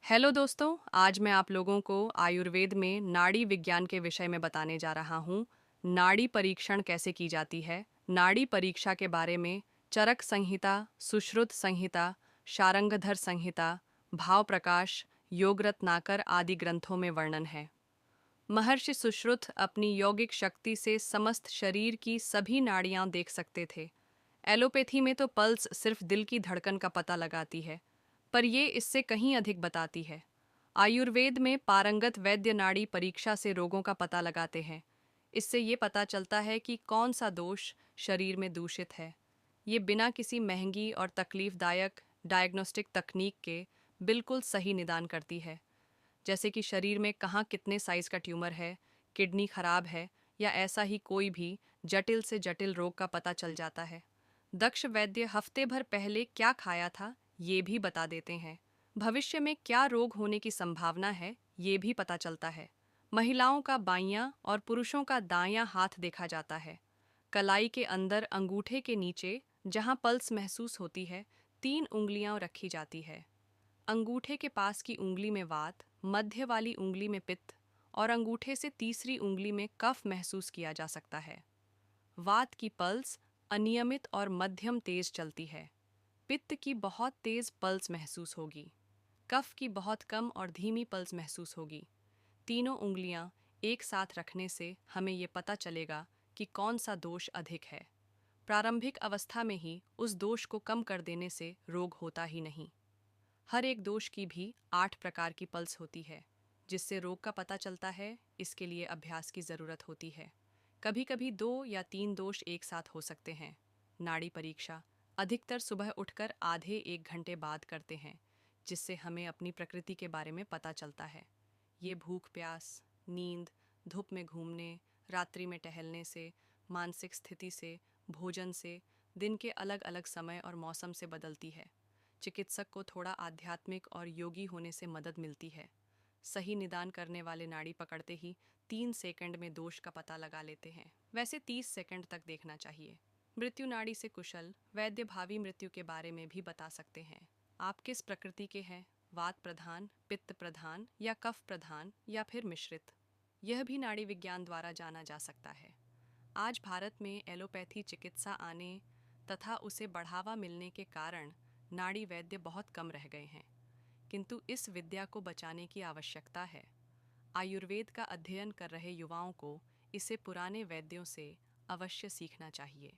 Hello दोस्तों, आज मैं आप लोगों को आयुर्वेद में नाड़ी विज्ञान के विषय में बताने जा रहा हूँ। नाड़ी परीक्षण कैसे की जाती है। नाड़ी परीक्षा के बारे में चरक संहिता, सुश्रुत संहिता, शारंगधर संहिता, भाव प्रकाश, योग रत्नाकर आदि ग्रंथों में वर्णन है। महर्षि सुश्रुत अपनी यौगिक शक्ति से समस्त शरीर की सभी नाड़ियां देख सकते थे। एलोपैथी में तो पल्स सिर्फ दिल की धड़कन का पता लगाती है, पर ये इससे कहीं अधिक बताती है। आयुर्वेद में पारंगत वैद्य नाड़ी परीक्षा से रोगों का पता लगाते हैं। इससे ये पता चलता है कि कौन सा दोष शरीर में दूषित है। ये बिना किसी महंगी और तकलीफदायक डायग्नोस्टिक तकनीक के बिल्कुल सही निदान करती है। जैसे कि शरीर में कहाँ कितने साइज़ का ट्यूमर है, किडनी खराब है या ऐसा ही कोई भी जटिल से जटिल रोग का पता चल जाता है। दक्ष वैद्य हफ्ते भर पहले क्या खाया था ये भी बता देते हैं। भविष्य में क्या रोग होने की संभावना है ये भी पता चलता है। महिलाओं का बायां और पुरुषों का दायां हाथ देखा जाता है। कलाई के अंदर अंगूठे के नीचे जहां पल्स महसूस होती है 3 उंगलियां रखी जाती है। अंगूठे के पास की उंगली में वात, मध्य वाली उंगली में पित्त और अंगूठे से तीसरी उंगली में कफ महसूस किया जा सकता है। वात की पल्स अनियमित और मध्यम तेज चलती है। पित्त की बहुत तेज पल्स महसूस होगी। कफ की बहुत कम और धीमी पल्स महसूस होगी। तीनों उंगलियां एक साथ रखने से हमें ये पता चलेगा कि कौन सा दोष अधिक है। प्रारंभिक अवस्था में ही उस दोष को कम कर देने से रोग होता ही नहीं। हर एक दोष की भी 8 प्रकार की पल्स होती है। जिससे रोग का पता चलता है, इसके लिए अभ्यास की ज़रूरत होती है। कभी कभी 2 या 3 दोष एक साथ हो सकते हैं। नाड़ी परीक्षा अधिकतर सुबह उठकर आधे 1 घंटे बाद करते हैं, जिससे हमें अपनी प्रकृति के बारे में पता चलता है। ये भूख प्यास, नींद, धूप में घूमने, रात्रि में टहलने से, मानसिक स्थिति से, भोजन से, दिन के अलग अलग समय और मौसम से बदलती है। चिकित्सक को थोड़ा आध्यात्मिक और योगी होने से मदद मिलती है। सही निदान करने वाले नाड़ी पकड़ते ही 3 सेकंड में दोष का पता लगा लेते हैं। वैसे 30 सेकंड तक देखना चाहिए। मृत्यु नाड़ी से कुशल वैद्य भावी मृत्यु के बारे में भी बता सकते हैं। आप किस प्रकृति के हैं, वात प्रधान, पित्त प्रधान या कफ प्रधान या फिर मिश्रित, यह भी नाड़ी विज्ञान द्वारा जाना जा सकता है। आज भारत में एलोपैथी चिकित्सा आने तथा उसे बढ़ावा मिलने के कारण नाड़ी वैद्य बहुत कम रह गए हैं, किंतु इस विद्या को बचाने की आवश्यकता है। आयुर्वेद का अध्ययन कर रहे युवाओं को इसे पुराने वैद्यों से अवश्य सीखना चाहिए।